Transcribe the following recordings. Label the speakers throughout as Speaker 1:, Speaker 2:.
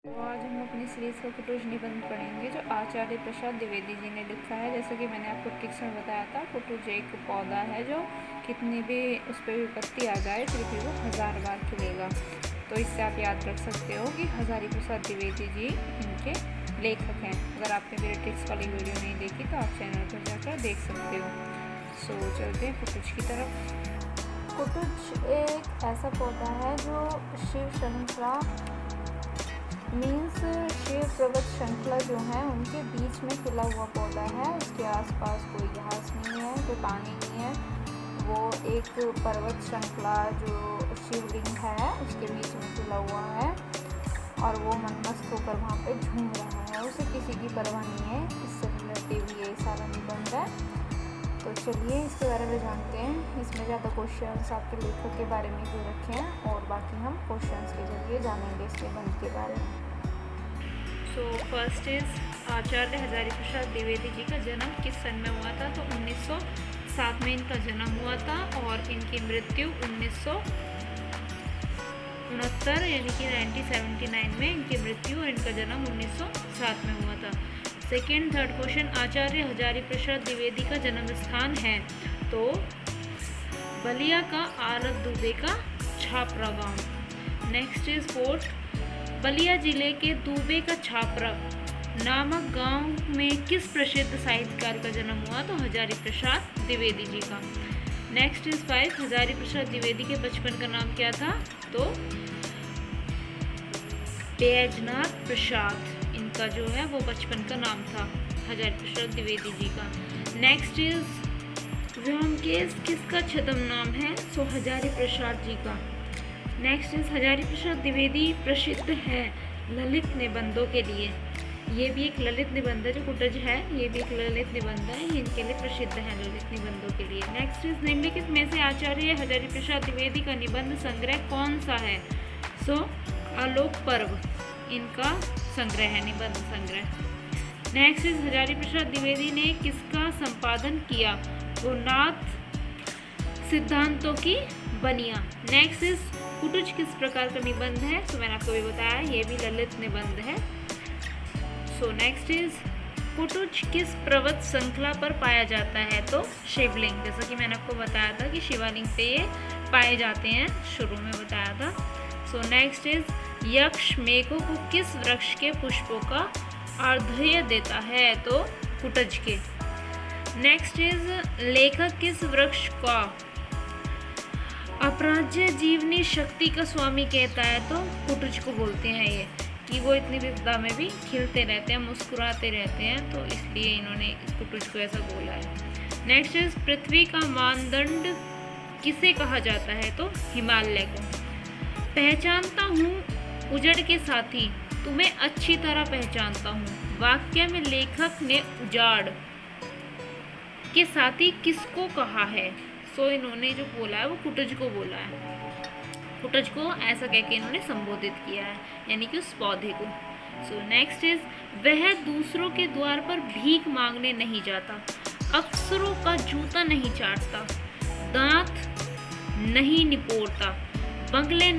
Speaker 1: तो आज हम अपनी सीरीज़ का कुटुज निबंध पढ़ेंगे जो आचार्य प्रसाद द्विवेदी जी ने लिखा है। जैसे कि मैंने आपको टिक्स में बताया था, कुटुज एक पौधा है जो कितनी भी उस पर विपत्ति आ जाए फिर भी वो 1000 बार खिलेगा। तो इससे आप याद रख सकते हो कि हजारी प्रसाद द्विवेदी जी इनके लेखक हैं। अगर आपने मेरे टिक्स वाली वीडियो नहीं देखी तो आप चैनल पर जाकर देख सकते हो। सो चलते हैं कुटुज की तरफ। कुटुज एक ऐसा पौधा है जो शिव श्रृंखला मीन्स शिव पर्वत श्रृंखला जो है उनके बीच में खिला हुआ पौधा है। उसके आसपास कोई घास नहीं है, कोई पानी नहीं है। वो एक पर्वत श्रृंखला जो शिवलिंग है उसके बीच में खिला हुआ है और वो मनमस्त होकर वहाँ पे झूम रहा है। उसे किसी की परवाह नहीं है। इससे रिलेटिव ये सारा निबंध है। तो चलिए इसके बारे में जानते हैं। इसमें ज़्यादा क्वेश्चंस आपके लेखक के बारे में क्यों रखे हैं और बाकी हम क्वेश्चंस के जरिए जानेंगे इस निबंध के बारे में।
Speaker 2: सो फर्स्ट इज आचार्य हजारी प्रसाद द्विवेदी जी का जन्म किस सन में हुआ था? तो 1907 में इनका जन्म हुआ था और इनकी मृत्यु 1969 यानी कि 1979 में इनकी मृत्यु और इनका जन्म 1907 में हुआ था। सेकेंड थर्ड क्वेश्चन, आचार्य हजारी प्रसाद द्विवेदी का जन्म स्थान है? तो बलिया का आरत दुबे का छापरा गांव। नेक्स्ट इज फोर्थ, बलिया जिले के दुबे का छापरा नामक गांव में किस प्रसिद्ध साहित्यकार का जन्म हुआ? तो हजारी प्रसाद द्विवेदी जी का। नेक्स्ट इज 5, हजारी प्रसाद द्विवेदी के बचपन का नाम क्या था? तो बैजनाथ प्रसाद इनका जो है वो बचपन का नाम था हजारी प्रसाद द्विवेदी जी का। नेक्स्ट इज व्योमकेश किसका छद्म नाम है? सो हजारी प्रसाद जी का। नेक्स्ट इज हजारी प्रसाद द्विवेदी प्रसिद्ध है ललित निबंधों के लिए। ये भी एक ललित निबंध है जो कुटज है, ये भी एक ललित निबंध है, ये इनके लिए प्रसिद्ध है ललित निबंधों के लिए। नेक्स्ट इज निम्नलिखित में से आचार्य हजारी प्रसाद द्विवेदी का निबंध संग्रह कौन सा है? सो आलोक पर्व इनका संग्रह है, निबंध संग्रह। नेक्स्ट इज हजारी प्रसाद द्विवेदी ने किसका संपादन किया? तो नाथ सिद्धांतों की बनिया। नेक्स्ट इज कुटुज किस प्रकार का निबंध है? तो मैंने आपको भी बताया ये भी ललित निबंध है। सो नेक्स्ट इज कुटुज किस पर्वत श्रृंखला पर पाया जाता है? तो शिवलिंग। जैसा कि मैंने आपको बताया था कि शिवलिंग पे ये पाए जाते हैं, शुरू में बताया था। सो नेक्स्ट इज यक्ष मेघों को किस वृक्ष के पुष्पों का आर्ध्य देता है? तो कुटज के। नेक्स्ट इज लेखक किस वृक्ष का अपराज्य जीवनी शक्ति का स्वामी कहता है? तो कुटुज को बोलते हैं ये, कि वो इतनी विपदा में भी खिलते रहते हैं, मुस्कुराते रहते हैं, तो इसलिए इन्होंने इस कुटुज को ऐसा बोला है। नेक्स्ट इज पृथ्वी का मानदंड किसे कहा जाता है? तो हिमालय को। पहचानता हूँ उजड़ के साथी, तुम्हें अच्छी तरह पहचानता हूँ। वाक्य में लेखक ने उजाड़ के साथी किसको कहा है? सो इन्होंने जो बोला है वो कुटज को बोला है। कुटज को ऐसा कह के इन्होंने संबोधित किया है, यानी कि उस पौधे को। सो नेक्स्ट इज वह दूसरों के द्वार पर भीख मांगने नहीं जाता, अफसरों का जूता नहीं चाटता, दांत नहीं निपोड़ता, बंगले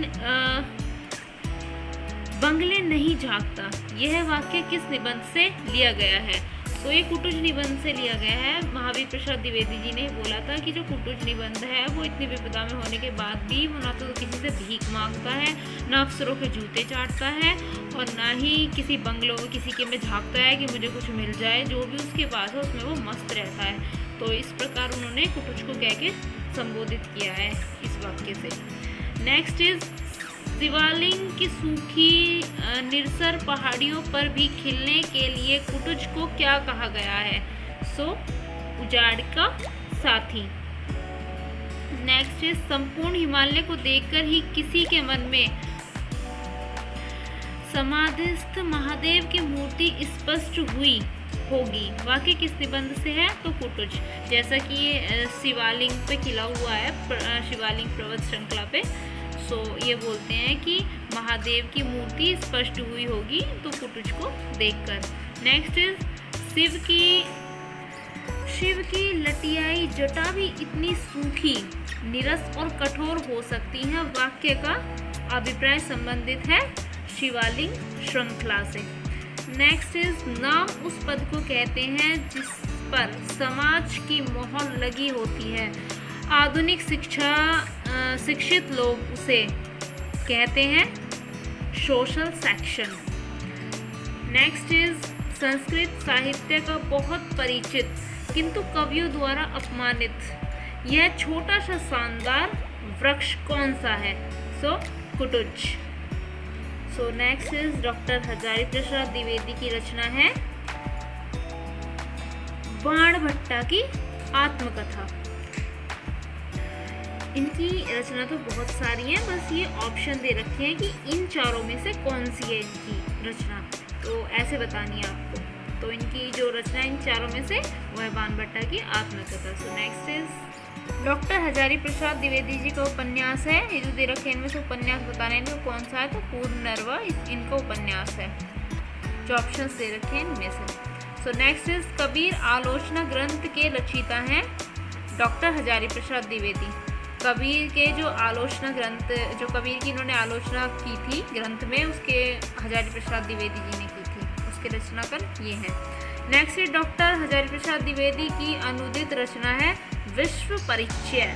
Speaker 2: नहीं झांकता। यह वाक्य किस निबंध से लिया गया है? तो ये कुटुज निबंध से लिया गया है। महावीर प्रसाद द्विवेदी जी ने बोला था कि जो कुटुज निबंध है वो इतनी विपदा में होने के बाद भी वो ना तो किसी से भीख मांगता है, ना अफसरों के जूते चाटता है और ना ही किसी बंगलों में किसी के में झांकता है कि मुझे कुछ मिल जाए। जो भी उसके पास है उसमें वो मस्त रहता है। तो इस प्रकार उन्होंने कुटुज को कह के संबोधित किया है इस वाक्य से। नेक्स्ट इज शिवालिंग की सूखी निरसर पहाड़ियों पर भी खिलने के लिए कुटुज को क्या कहा गया है? सो उजाड़ का साथी। नेक्स्ट इज संपूर्ण हिमालय को देखकर ही किसी के मन में समाधिस्थ महादेव की मूर्ति स्पष्ट हुई होगी। वाक्य किस निबंध से है? तो कुटुज। जैसा कि ये शिवालिंग पे खिला हुआ है, शिवालिंग पर्वत श्रृंखला पे, सो ये बोलते हैं कि महादेव की मूर्ति स्पष्ट हुई होगी तो कुटुज को देखकर। नेक्स्ट इज शिव की लटियाई जटा भी इतनी सूखी, निरस और कठोर हो सकती है। वाक्य का अभिप्राय संबंधित है शिवालिक श्रृंखला से। नेक्स्ट इज नाम उस पद को कहते हैं जिस पर समाज की मोहर लगी होती है। आधुनिक शिक्षित लोग उसे कहते हैं social section. Next is Sanskrit साहित्य का बहुत परिचित किंतु कवियों द्वारा अपमानित यह छोटा सा शानदार वृक्ष कौन सा है? So Kutaj. So next is doctor Hazari Prasad Dwivedi की रचना है बाणभट्टा की आत्मकथा। इनकी रचना तो बहुत सारी है, बस ये ऑप्शन दे रखे हैं कि इन चारों में से कौन सी है इनकी रचना, तो ऐसे बतानी है आपको। तो इनकी जो रचना इन चारों में से वो है बाणभट्टा की आत्मकथा। So next is doctor Hazari Prasad Dwivedi ji का उपन्यास है। ये जो दे रखे हैं इनमें से उपन्यास बताने इनमें कौन सा है, तो पूर्ण नरवा इनका उपन्यास है जो ऑप्शन दे रखे हैं इनमें से। सो नेक्स्ट इज कबीर आलोचना ग्रंथ के रचयिता हैं डॉक्टर हजारी प्रसाद द्विवेदी। कबीर के जो आलोचना ग्रंथ, जो कबीर की इन्होंने आलोचना की थी ग्रंथ में, उसके हजारी प्रसाद द्विवेदी जी ने की थी, उसके रचनाकार ये हैं। Next is doctor Hazari Prasad Dwivedi की अनुदित रचना है विश्व परिचय।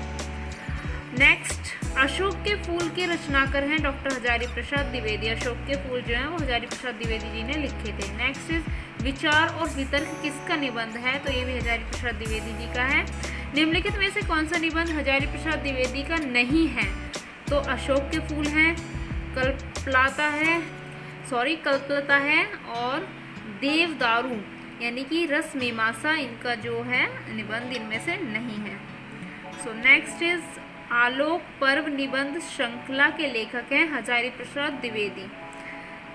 Speaker 2: नेक्स्ट अशोक के फूल के रचनाकार हैं डॉक्टर हजारी प्रसाद द्विवेदी। अशोक के फूल जो हैं वो हजारी प्रसाद द्विवेदी जी ने लिखे थे। नेक्स्ट इज विचार और वितर्क किसका निबंध है, तो ये भी हजारी प्रसाद द्विवेदी जी का है। निम्नलिखित में से कौन सा निबंध हजारी प्रसाद द्विवेदी का नहीं है, तो अशोक के फूल हैं, कल्पलता है और देवदारू यानी कि रस मीमांसा इनका जो है निबंध इनमें से नहीं है। सो नेक्स्ट इज आलोक पर्व निबंध श्रृंखला के लेखक हैं हजारी प्रसाद द्विवेदी।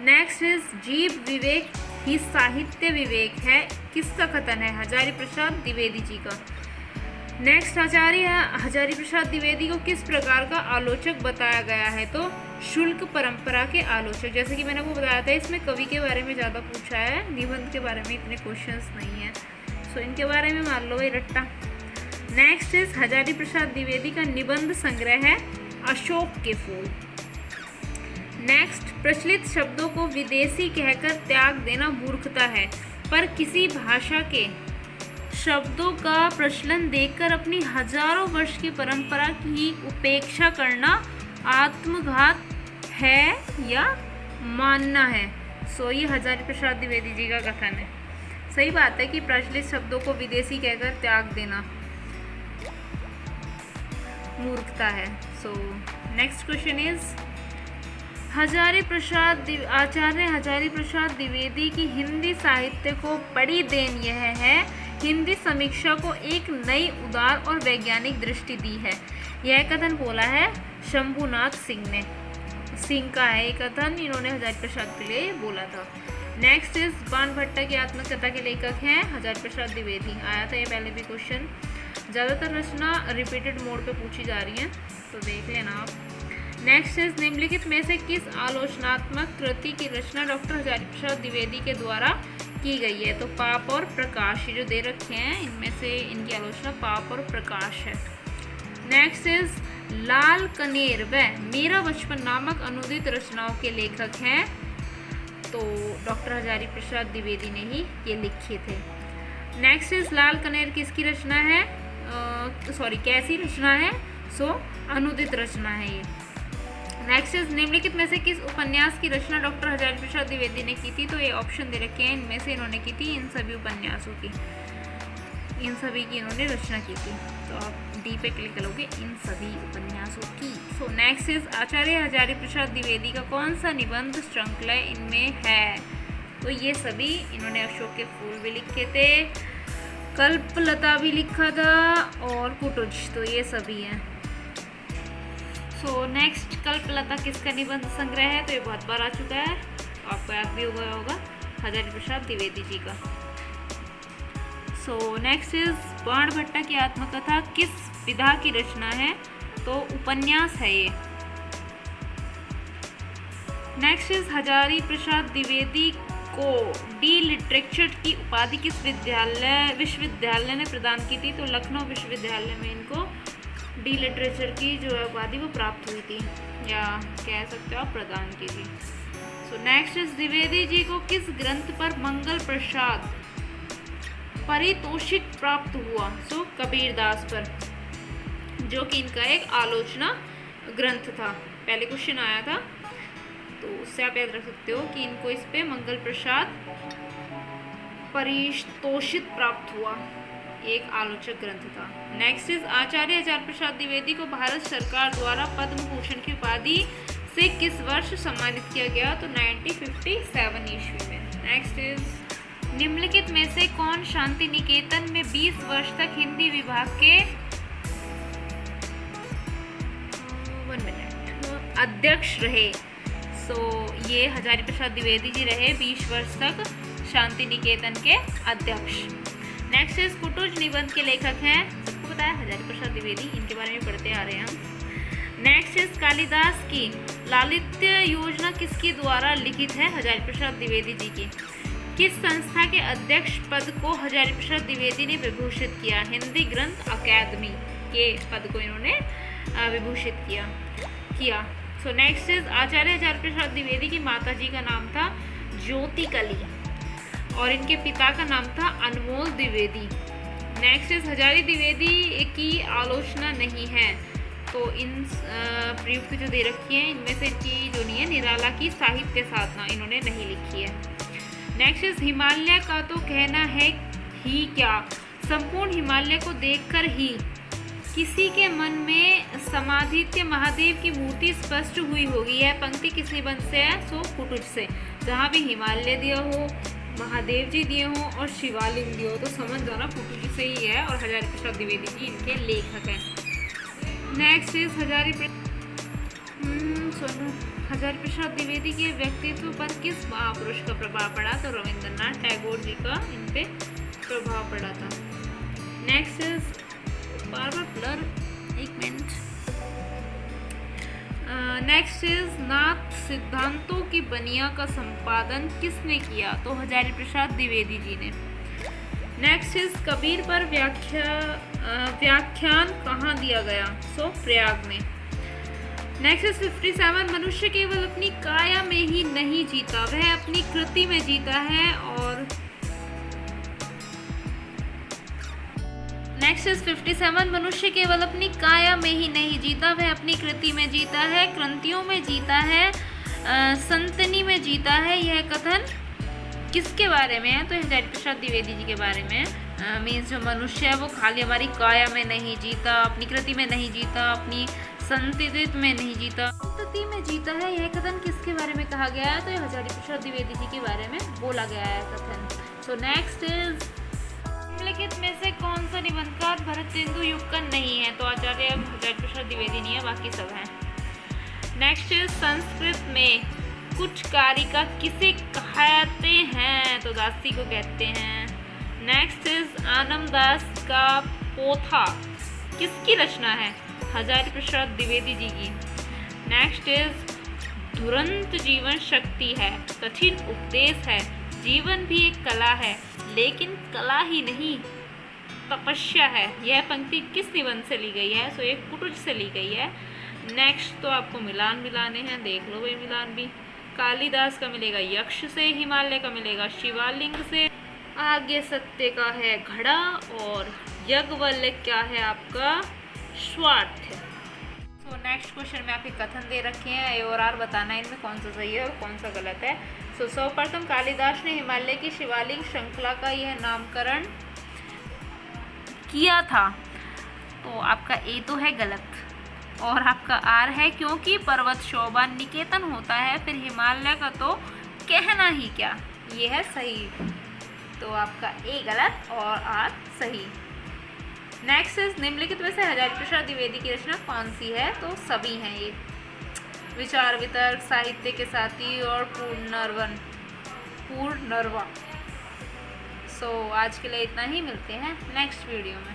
Speaker 2: नेक्स्ट इज जीव विवेक ही साहित्य विवेक है, किसका कथन है, हजारी प्रसाद द्विवेदी जी का। नेक्स्ट हजारी प्रसाद द्विवेदी को किस प्रकार का आलोचक बताया गया है, तो शुल्क परंपरा के आलोचक। जैसे कि मैंने वो बताया था इसमें कवि के बारे में ज़्यादा पूछा है, निबंध के बारे में इतने क्वेश्चंस नहीं है, सो इनके बारे में मान लो भाई रट्टा। नेक्स्ट इज हजारी प्रसाद द्विवेदी का निबंध संग्रह है अशोक के फूल। नेक्स्ट प्रचलित शब्दों को विदेशी कहकर त्याग देना मूर्खता है, पर किसी भाषा के शब्दों का प्रचलन देखकर अपनी हजारों वर्ष की परंपरा की उपेक्षा करना आत्मघात है या मानना है। सो ये हजारी प्रसाद द्विवेदी जी का कथन है। सही बात है कि प्रचलित शब्दों को विदेशी कहकर त्याग देना मूर्खता है। सो नेक्स्ट क्वेश्चन इज आचार्य हजारी प्रसाद द्विवेदी की हिंदी साहित्य को बड़ी देन यह है, हिंदी समीक्षा को एक नई उदार और वैज्ञानिक दृष्टि दी है। यह कथन बोला है शंभुनाथ सिंह का है, ये कथन इन्होंने हजारी प्रसाद के लिए बोला था। नेक्स्ट इज बाणभट्टा की आत्मकथा के लेखक हैं हजारी प्रसाद द्विवेदी। आया था ये पहले भी क्वेश्चन। ज़्यादातर रचना रिपीटेड मोड पे पूछी जा रही है, तो देख लेना आप। नेक्स्ट इज निम्नलिखित में से किस आलोचनात्मक कृति की रचना डॉक्टर हजारी प्रसाद द्विवेदी के द्वारा की गई है, तो पाप और प्रकाश, ये जो दे रखे हैं इनमें से इनकी आलोचना पाप और प्रकाश है। नेक्स्ट इज लाल कनेर व मेरा बचपन नामक अनुदित रचनाओं के लेखक हैं, तो डॉक्टर हजारी प्रसाद द्विवेदी ने ही ये लिखे थे। नेक्स्ट इज लाल कनेर किसकी रचना है, कैसी रचना है, सो अनुदित रचना है ये। नेक्स्ट इज निम्नलिखित में से किस उपन्यास की रचना डॉक्टर हजारी प्रसाद द्विवेदी ने की थी, तो ये ऑप्शन दे रखे हैं इनमें से इन्होंने की थी इन सभी उपन्यासों की, इन सभी की इन्होंने रचना की थी, तो आप डी पे क्लिक करोगे इन सभी उपन्यासों की। सो नेक्स्ट इज आचार्य हजारी प्रसाद द्विवेदी का कौन सा निबंध श्रृंखला इनमें है, तो ये सभी इन्होंने अशोक के फूल भी लिखे थे, कल्पलता भी लिखा था और कुटुज, तो ये सभी हैं। सो नेक्स्ट कल्पलता किसका निबंध संग्रह है, तो ये बहुत बार आ चुका है, आपको याद भी होगा हजारी प्रसाद द्विवेदी जी का। सो नेक्स्ट इज बाणभट्टा की आत्मकथा किस विधा की रचना है, तो उपन्यास है ये। नेक्स्ट इज हजारी प्रसाद द्विवेदी को डी लिटरेचर की उपाधि किस विश्वविद्यालय ने प्रदान की थी, तो लखनऊ विश्वविद्यालय में इनको डी लिटरेचर की जो है उपाधि वो प्राप्त हुई थी, या कह सकते हो आप प्रदान की थी। सो सो नेक्स्ट इज द्विवेदी जी को किस ग्रंथ पर मंगल प्रसाद पारितोषिक प्राप्त हुआ? सो कबीरदास पर, जो कि इनका एक आलोचना ग्रंथ था। पहले क्वेश्चन आया था तो उससे आप याद रख सकते हो कि इनको इस पे मंगल प्रसाद पारितोषिक प्राप्त हुआ, एक आलोचक ग्रंथ था। नेक्स्ट इज आचार्य हजारी प्रसाद द्विवेदी को भारत सरकार द्वारा पद्म भूषण की उपाधि से किस वर्ष सम्मानित किया गया? तो 1957 ईस्वी में। नेक्स्ट इज निम्नलिखित में से कौन शांति निकेतन में 20 वर्ष तक हिंदी विभाग के अध्यक्ष रहे? सो ये हजारी प्रसाद द्विवेदी जी रहे 20 वर्ष तक शांति निकेतन के अध्यक्ष। नेक्स्ट इज कुटुज निबंध के लेखक हैं, सबको पता है हजारी प्रसाद द्विवेदी, इनके बारे में पढ़ते आ रहे हैं हम। नेक्स्ट इज कालिदास की लालित्य योजना किसके द्वारा लिखित है? हजारी प्रसाद द्विवेदी जी की। किस संस्था के अध्यक्ष पद को हजारी प्रसाद द्विवेदी ने विभूषित किया? हिंदी ग्रंथ अकादमी के पद को इन्होंने विभूषित किया। सो नेक्स्ट इज आचार्य हजारी प्रसाद द्विवेदी की माता जी का नाम था ज्योतिकली और इनके पिता का नाम था अनमोल द्विवेदी। नेक्स्ट इज हजारी द्विवेदी की आलोचना नहीं है, तो इन प्रयुक्त जो दे रखी है इनमें से इनकी जो नहीं है निराला की साहित्य साधना इन्होंने नहीं लिखी है। नेक्स्ट इज हिमालय का तो कहना है ही क्या? संपूर्ण हिमालय को देखकर ही किसी के मन में समाधित्य महादेव की मूर्ति स्पष्ट हुई होगी। यह पंक्ति किस निबंध से है? सो कुटुज से। जहाँ भी हिमालय दिया हो, महादेव जी दिए हों और शिवालिंग दिए हो तो समझ जाना कुटुज से ही है और हजारी प्रसाद द्विवेदी जी इनके लेखक हैं। नेक्स्ट इज हजारी प्रसाद द्विवेदी के व्यक्तित्व पर किस महापुरुष का प्रभाव पड़ा? तो रविंद्रनाथ टैगोर जी का इन पे प्रभाव पड़ा था। नेक्स्ट इज बार ब्लर, एक मिनट। नेक्स्ट इज नाथ सिद्धांतों की बनिया का संपादन किसने किया? तो हजारी प्रसाद द्विवेदी जी ने। नेक्स्ट इज कबीर पर व्याख्यान कहाँ दिया गया? सो प्रयाग में। नेक्स्ट इज 57 मनुष्य केवल अपनी काया में ही नहीं जीता, वह अपनी कृति में जीता है। और नेक्स्ट इज 57 मनुष्य केवल अपनी काया में ही नहीं जीता, वह अपनी कृति में जीता है, कृतियों में जीता है, संतनी में जीता है। यह कथन किसके बारे में है? तो हजारी प्रसाद द्विवेदी जी के बारे में। मीन्स जो मनुष्य है वो खाली हमारी काया में नहीं जीता, अपनी कृति में नहीं जीता, अपनी संतित्व में नहीं जीता, संतति में जीता है। यह कथन किसके बारे में कहा गया है? तो हजारी प्रसाद द्विवेदी जी के बारे में बोला गया है कथन। सो नेक्स्ट इज निम्नलिखित में से कौन सा निबंधकार भरतेंदु युग का नहीं है? तो आचार्य हजारी प्रसाद द्विवेदी नहीं है, बाकी सब हैं। नेक्स्ट इज संस्कृत में कुछ कारिका किसे कहते हैं? तो दासी को कहते हैं। नेक्स्ट इज आनंददास का पोथा किसकी रचना है? हजारी प्रसाद द्विवेदी जी की। नेक्स्ट इज तुरंत जीवन शक्ति है, कठिन उपदेश है, जीवन भी एक कला है, लेकिन कला ही नहीं तपस्या है। यह पंक्ति किस निबंध से ली गई है? सो एक कुटुज से ली गई है। नेक्स्ट तो आपको मिलान मिलाने हैं, देख लो भाई मिलान भी। कालिदास का मिलेगा यक्ष से, हिमालय का मिलेगा शिवालिंग से, आगे सत्य का है घड़ा और यज्ञवल्क्य क्या है आपका स्वार्थ। सो नेक्स्ट क्वेश्चन में आपके कथन दे रखे हैं, ए और आर बताना है इनमें कौन सा सही है और कौन सा गलत है। सो सर्वप्रथम कालिदास ने हिमालय की शिवालिंग श्रृंखला का यह नामकरण किया था, तो आपका ए तो है गलत और आपका आर है क्योंकि पर्वत शोभा निकेतन होता है, फिर हिमालय का तो कहना ही क्या, ये है सही। तो आपका ए गलत और आर सही। नेक्स्ट इज निम्नलिखित में से हजारी प्रसाद द्विवेदी की रचना कौन सी है? तो सभी हैं ये, विचार वितर्क, साहित्य के साथी और पूर्णर्वा। सो आज के लिए इतना ही, मिलते हैं नेक्स्ट वीडियो में।